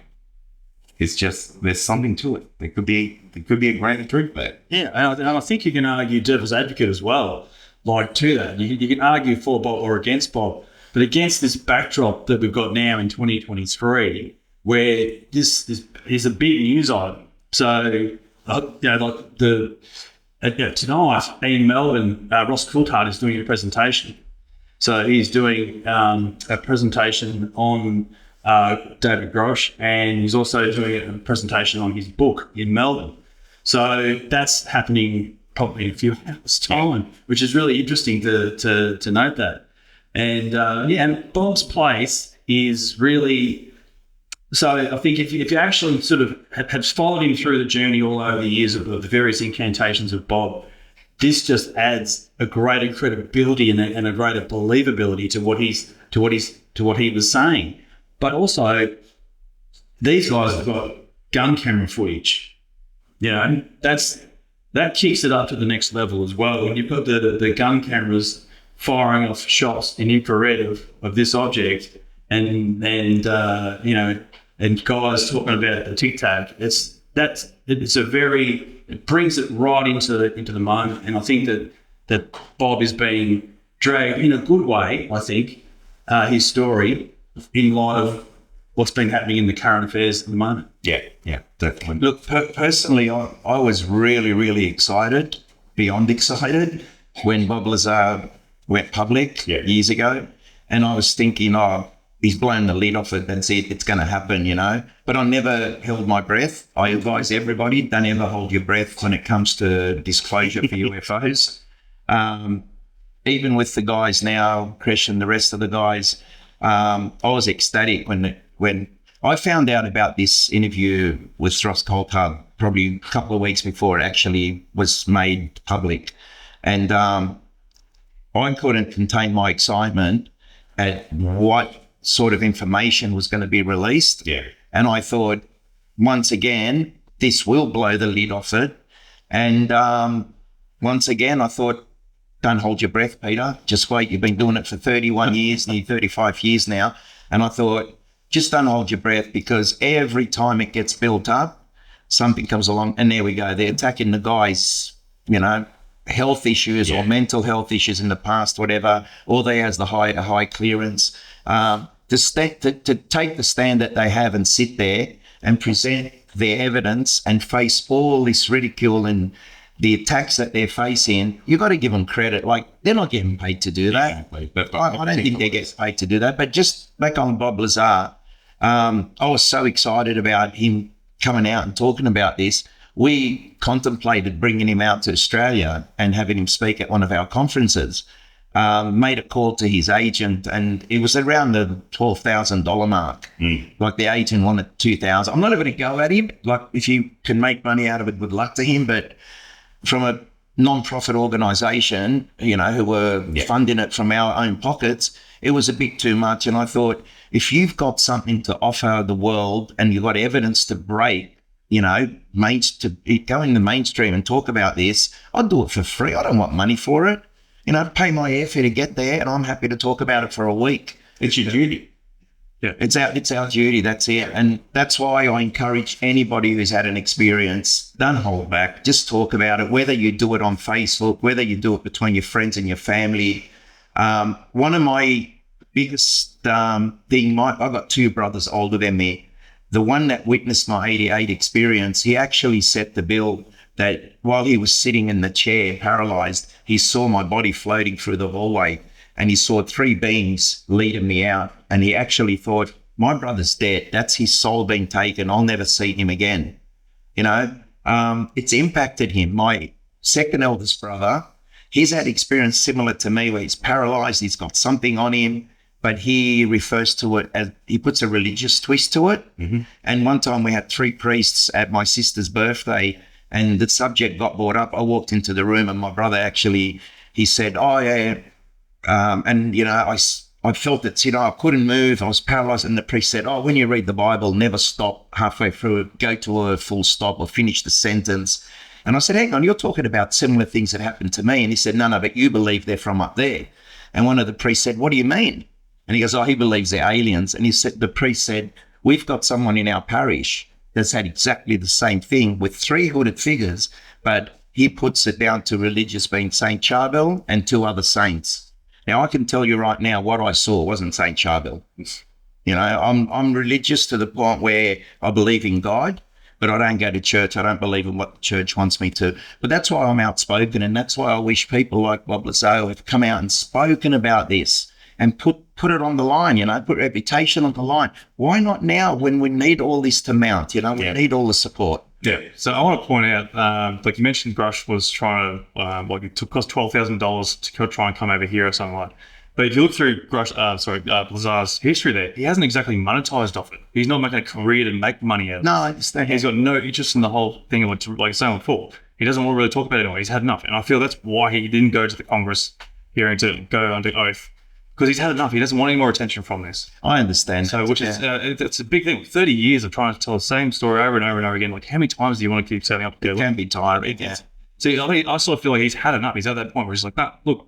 is just, there's something to it. There could be a greater truth there. Yeah, and I think you can argue devil's advocate as well, like to that. You can argue for Bob or against Bob, but against this backdrop that we've got now in 2023, where this is a big news item. So, tonight in Melbourne, Ross Coulthard is doing a presentation. So he's doing a presentation on David Grosh, and he's also doing a presentation on his book in Melbourne. So that's happening probably in a few hours' time, which is really interesting to note that. And and Bob's place is really. So I think if you actually sort of have followed him through the journey all over the years of the various incantations of Bob, this just adds a greater credibility and a greater believability to what he was saying. But also, these guys have got gun camera footage. That kicks it up to the next level as well. When you've got the gun cameras firing off shots in infrared of this object, and guys talking about the Tic Tac, it brings it right into the moment. And I think that Bob is being dragged in a good way, I think, his story in light of what's been happening in the current affairs at the moment. Yeah, definitely. Look, personally, I was really, really excited, beyond excited, when Bob Lazar went public years ago. And I was thinking, he's blown the lid off it. That's it. It's going to happen, you know. But I never held my breath. I advise everybody, don't ever hold your breath when it comes to disclosure for UFOs. Even with the guys now, Chris and the rest of the guys, I was ecstatic when I found out about this interview with Ross Coulthard probably a couple of weeks before it actually was made public. And I couldn't contain my excitement at what sort of information was going to be released. Yeah. And I thought, once again, this will blow the lid off it. And once again, I thought, don't hold your breath, Peter. Just wait. You've been doing it for 31 years, nearly 35 years now. And I thought, just don't hold your breath, because every time it gets built up, something comes along, and there we go. They're attacking the guy's, you know, health issues or mental health issues in the past, whatever, or they has the high clearance. To take the stand that they have and sit there and present their evidence and face all this ridicule and the attacks that they're facing, you got to give them credit. Like, they're not getting paid to do that. Exactly. But I don't think they get paid to do that. But just back on Bob Lazar, I was so excited about him coming out and talking about this. We contemplated bringing him out to Australia and having him speak at one of our conferences. Made a call to his agent, and it was around the $12,000 mark. Like, the agent wanted $2,000. I'm not even going to go at him. Like, if you can make money out of it, good luck to him. But from a non-profit organisation, you know, who were funding it from our own pockets, it was a bit too much. And I thought, if you've got something to offer the world and you've got evidence to break, you know, to go in the mainstream and talk about this, I'd do it for free. I don't want money for it. You know, pay my airfare to get there, and I'm happy to talk about it for a week. It's your duty. Yeah. It's our duty. That's it. And that's why I encourage anybody who's had an experience, don't hold back. Just talk about it, whether you do it on Facebook, whether you do it between your friends and your family. One of my biggest I've got two brothers older than me. The one that witnessed my 88 experience, he actually set the bill that while he was sitting in the chair, paralyzed, he saw my body floating through the hallway, and he saw three beings leading me out. And he actually thought, my brother's dead. That's his soul being taken. I'll never see him again. You know, it's impacted him. My second eldest brother, he's had experience similar to me, where he's paralyzed. He's got something on him, but he refers to it as, he puts a religious twist to it. And one time we had three priests at my sister's birthday, and the subject got brought up. I walked into the room, and my brother actually, he said, oh yeah. And, you know, I felt it, you know, I couldn't move. I was paralyzed. And the priest said, oh, when you read the Bible, never stop halfway through, go to a full stop or finish the sentence. And I said, hang on, you're talking about similar things that happened to me. And he said, no, but you believe they're from up there. And one of the priests said, what do you mean? And he goes, oh, he believes they're aliens. And he said, the priest said, we've got someone in our parish that's had exactly the same thing with three hooded figures, but he puts it down to religious being Saint Cardwell and two other saints. Now, I can tell you right now, what I saw wasn't Saint Cardwell. You know, I'm religious to the point where I believe in God, but I don't go to church. I don't believe in what the church wants me to. But that's why I'm outspoken, and that's why I wish people like Bob Lazar have come out and spoken about this and put it on the line, you know, put reputation on the line. Why not now, when we need all this to mount, you know, we need all the support. Yeah. So I want to point out, like you mentioned, Grush was trying to, like it cost $12,000 to try and come over here or something like that. But if you look through Lazar's history there, he hasn't exactly monetized off it. He's not making a career to make money out of it. No, I understand. He's got no interest in the whole thing of like I was saying before. He doesn't want to really talk about it anymore. He's had enough. And I feel that's why he didn't go to the Congress hearing to go under oath. Because he's had enough. He doesn't want any more attention from this. I understand. So, which is, it's a big thing. 30 years of trying to tell the same story over and over and over again. Like, how many times do you want to keep setting up? It can be tiring. Yeah. See, I mean, I sort of feel like he's had enough. He's at that point where he's like, nah, look,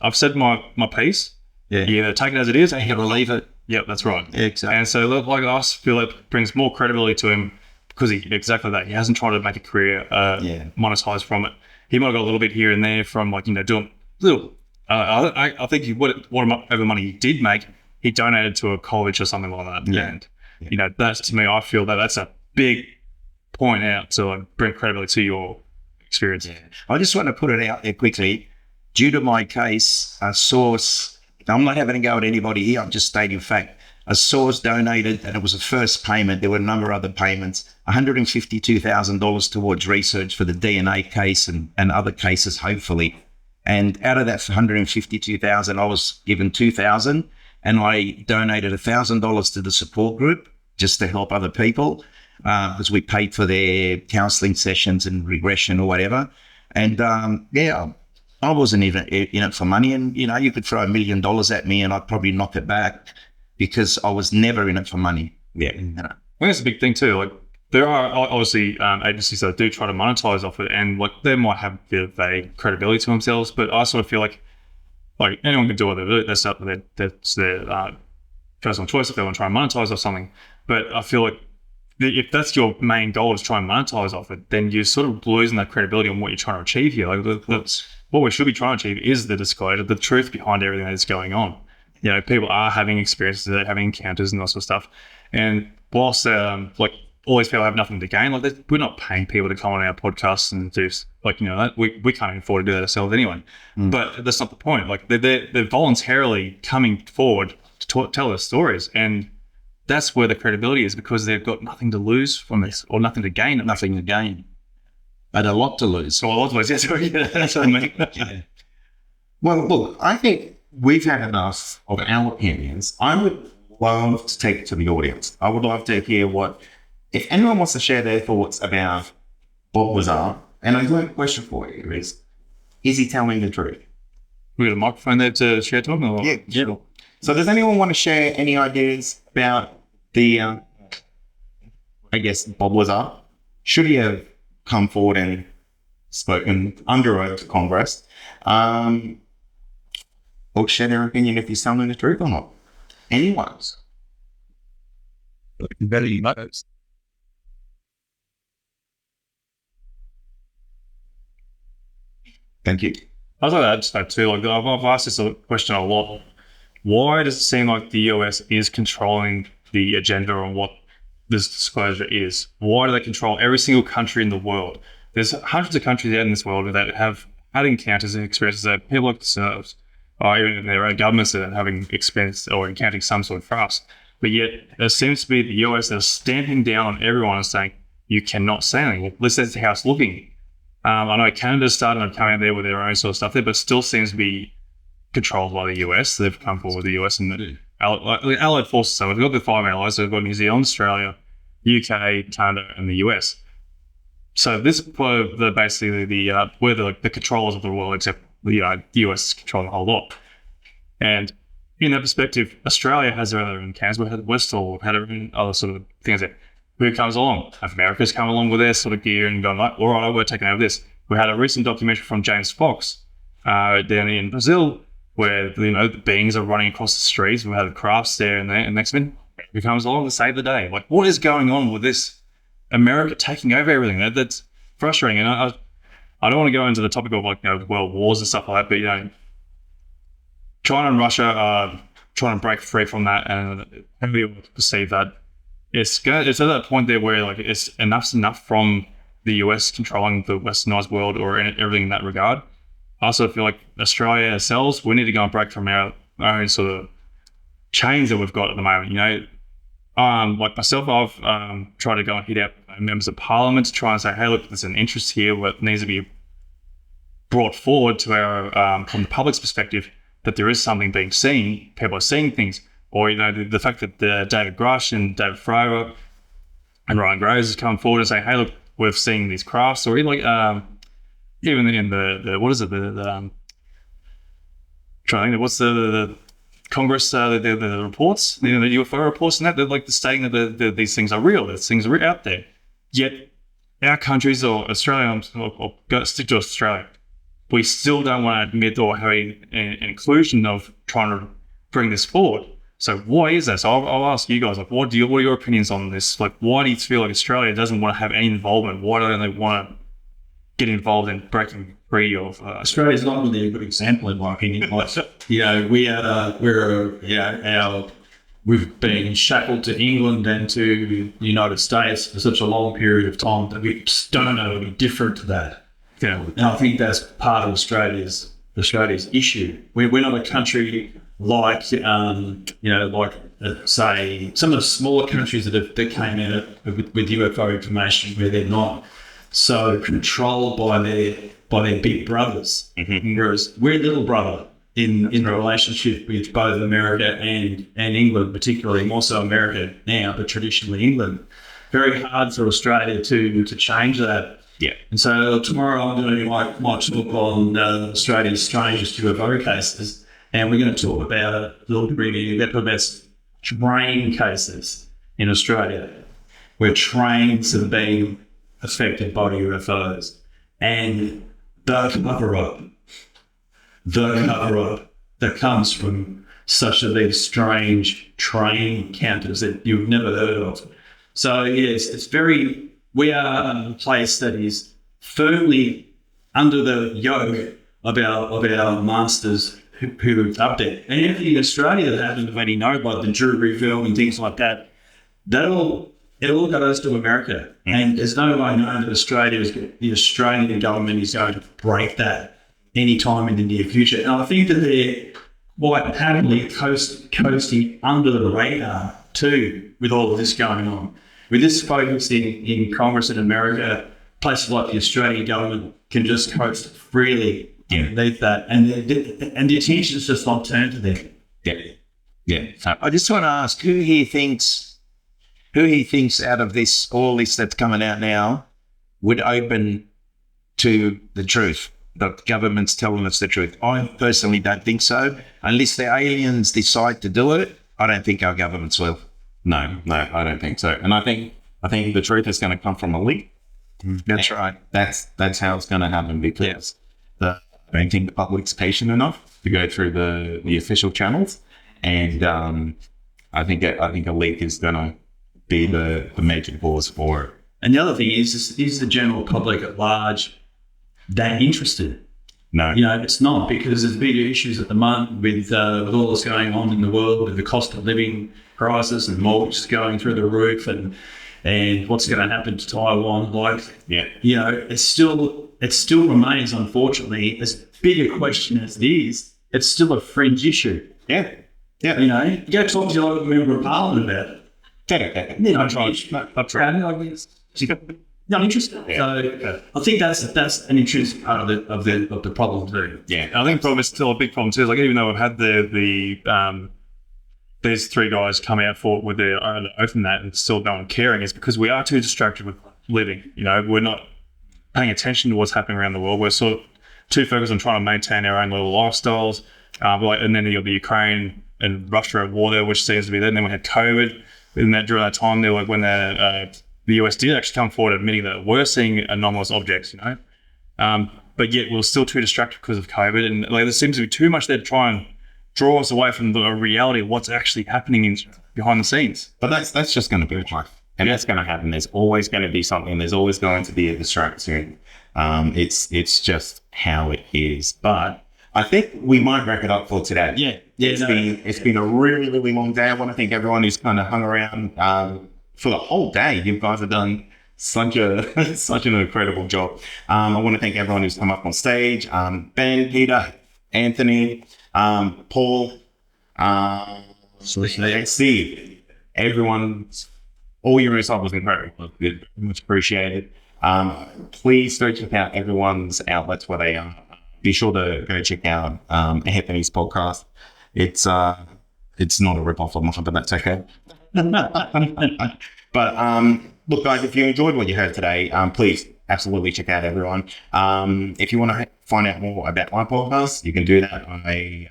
I've said my piece. Yeah. You either take it as it is, or you got to leave it. Yep, that's right. Yeah, exactly. And so, like, I feel it brings more credibility to him because exactly that. He hasn't tried to make a career monetize from it. He might have got a little bit here and there from, like, you know, doing little. I think whatever money he did make he donated to a college or something like that. Yeah. And, you know, that's, to me, I feel that that's a big point out to like, bring credibility to your experience. Yeah. I just want to put it out there quickly. Due to my case, a source, I'm not having a go at anybody here, I'm just stating fact. A source donated, and it was a first payment. There were a number of other payments, $152,000 towards research for the DNA case and other cases, hopefully. And out of that $152,000, I was given $2,000, and I donated $1,000 to the support group just to help other people, because we paid for their counselling sessions and regression or whatever. And I wasn't even in it for money. And you know, you could throw $1 million at me, and I'd probably knock it back, because I was never in it for money. Yeah. You know. I think that's a big thing too. Like, there are obviously agencies that do try to monetize off it, and like they might have a bit of a credibility to themselves. But I sort of feel like anyone can do what they do. That's their personal choice if they want to try and monetize off something. But I feel like if that's your main goal is try and monetize off it, then you're sort of losing that credibility on what you're trying to achieve here. Like that's what we should be trying to achieve is the disclosure, the truth behind everything that's going on. You know, people are having experiences, they're having encounters and that sort of stuff. And whilst like all these people have nothing to gain, like we're not paying people to come on our podcasts and do like, you know, that we can't afford to do that ourselves anyway. But that's not the point. Like they're voluntarily coming forward to tell their stories, and that's where the credibility is, because they've got nothing to lose from this, or nothing to gain. Nothing to gain, but a lot to lose. So a lot to lose. Yes, that's what I mean. Yeah. Well, look, I think we've had enough of our opinions. I would love to take it to the audience. I would love to hear if anyone wants to share their thoughts about Bob Lazar. And I've got a question for you: is he telling the truth? We got a microphone there to share to him? Or? Yeah, sure. So does anyone want to share any ideas about the, I guess, Bob Lazar? Should he have come forward and spoken under oath to Congress? Or share their opinion if he's telling the truth or not? Anyone's? Very much. Thank you. I was like that just too. Like I've asked this question a lot. Why does it seem like the US is controlling the agenda on what this disclosure is? Why do they control every single country in the world? There's hundreds of countries out in this world that have had encounters and experiences that people like themselves, or even in their own governments, that are having experienced or encountering some sort of fraud. But yet there seems to be the US that are stamping down on everyone and saying, you cannot say anything. Well, this is how it's looking. I know Canada's starting to come out there with their own sort of stuff there, but still seems to be controlled by the US. They've come forward with the US and the allied forces. So we've got the 5 allies. So we've got New Zealand, Australia, UK, Canada, and the US. So this is basically we're the controllers of the world, except the US is controlling the whole lot. And in that perspective, Australia has their own encounters. We've had Westall, we've had other sort of things there. Who comes along? America's come along with their sort of gear and gone like, all right, we're taking over this. We had a recent documentary from James Fox down in Brazil, where the beings are running across the streets. We had the crafts there and next minute, who comes along to save the day? Like, what is going on with this America taking over everything? That's frustrating. And I don't want to go into the topic of world wars and stuff like that, but China and Russia are trying to break free from that, and how do you perceive that? It's at that point there where it's enough's enough from the US controlling the westernized world or everything in that regard. I also feel like Australia ourselves, we need to go and break from our own sort of chains that we've got at the moment. Like myself, I've tried to go and hit out members of parliament to try and say, hey, look, there's an interest here that needs to be brought forward to our from the public's perspective, that there is something being seen, people are seeing things. Or, the fact that David Grush and David Fravor and Ryan Graves has come forward and say, hey, look, we've seen these crafts. Or even in the what is it? Trying to think, what's the Congress, the reports, the UFO reports and that, they're stating that these things are real, that things are out there. Yet our countries, or Australia, or stick to Australia, we still don't want to admit or have an inclusion of trying to bring this forward. So why is that? So I'll ask you guys, what are your opinions on this? Why do you feel like Australia doesn't want to have any involvement? Why don't they want to get involved in breaking free of. Australia's not really a good example in my opinion. Like, we've been shackled to England and to the United States for such a long period of time that we just don't know any different to that. Yeah. And I think that's part of Australia's issue. We're not a country like, say, some of the smaller countries that came out with UFO information where they're not so controlled by their big brothers. Mm-hmm. Whereas we're little brother in the relationship with both America and England, particularly more so America now, but traditionally England. Very hard for Australia to change that. Yeah. And so tomorrow I'm doing my talk on Australia's strangest UFO cases, and we're going to talk about a little review about train cases in Australia, where trains have been affected by UFOs, and the cover-up that comes from such of these strange train encounters that you've never heard of. So yes, we are a place that is firmly under the yoke of our masters who are up there. And anything in Australia that happens of any note, like the Drury film and things like that, it all goes to America. And there's no way known that the Australian government is going to break that anytime in the near future. And I think that they're quite patently coasting under the radar too with all of this going on. With this focus in Congress in America, places like the Australian government can just coast freely underneath that, and the attention is just not turned to them. Yeah. I just want to ask who he thinks out of all this that's coming out now would open to the truth. The government's telling us the truth. I personally don't think so. Unless the aliens decide to do it, I don't think our governments will. No, I don't think so. And I think the truth is going to come from a leak. That's right. That's how it's going to happen, because I don't think the public's patient enough to go through the official channels, and I think a leak is going to be the major cause for it. And the other thing is the general public at large that interested? No. It's not, because there's bigger issues at the moment with all that's going on in the world, with the cost of living crisis and mortgages going through the roof, and what's going to happen to Taiwan. It still remains, unfortunately, as big a question as it is. It's still a fringe issue. Yeah. You go talk to your local member of parliament about it. Not interested. So I think that's an intrinsic part of the problem too. Yeah, I think the problem is still a big problem too. Like, even though we've had these three guys come out with their own oath and that, and still no one caring, is because we are too distracted with living. We're not paying attention to what's happening around the world. We're sort of too focused on trying to maintain our own little lifestyles. And then you got the Ukraine and Russia at war there, which seems to be there. And then we had COVID. And during that time, there, when the US did actually come forward admitting that we're seeing anomalous objects, but yet we're still too distracted because of COVID. And there seems to be too much there to try and draw us away from the reality of what's actually happening behind the scenes. But that's just going to be life. And that's going to happen. There's always going to be something. There's always going to be a distraction. It's just how it is. But I think we might wrap it up for today. Yeah. It's been a really, really long day. I want to thank everyone who's kind of hung around for the whole day. You guys have done such an incredible job. I want to thank everyone who's come up on stage. Ben, Peter, Anthony, Paul, Steve, everyone. All your stuff was incredible. Good, much appreciated. Please go check out everyone's outlets where they are. Be sure to go check out Anthony's podcast. It's not a rip-off of mine, but that's okay. But look, guys, if you enjoyed what you heard today, please absolutely check out everyone. If you want to find out more about my podcast, you can do that.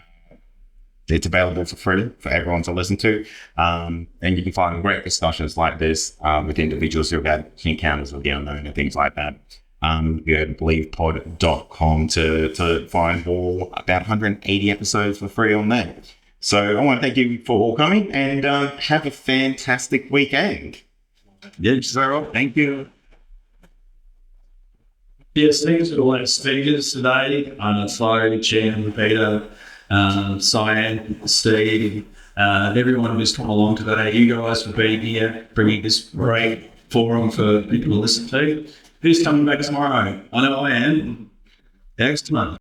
It's available for free for everyone to listen to. And you can find great discussions like this with individuals who have had encounters with the unknown and things like that. You go to believepod.com to find all about 180 episodes for free on there. So I want to thank you for all coming, and have a fantastic weekend. Yes, sir. Thank you. Yes, thanks to all our speakers today. Flo, Jen, Peter, Cyan, Steve, everyone who's come along today. You guys for being here, bringing this great forum for people to listen to. Who's coming back tomorrow? I know I am. Excellent.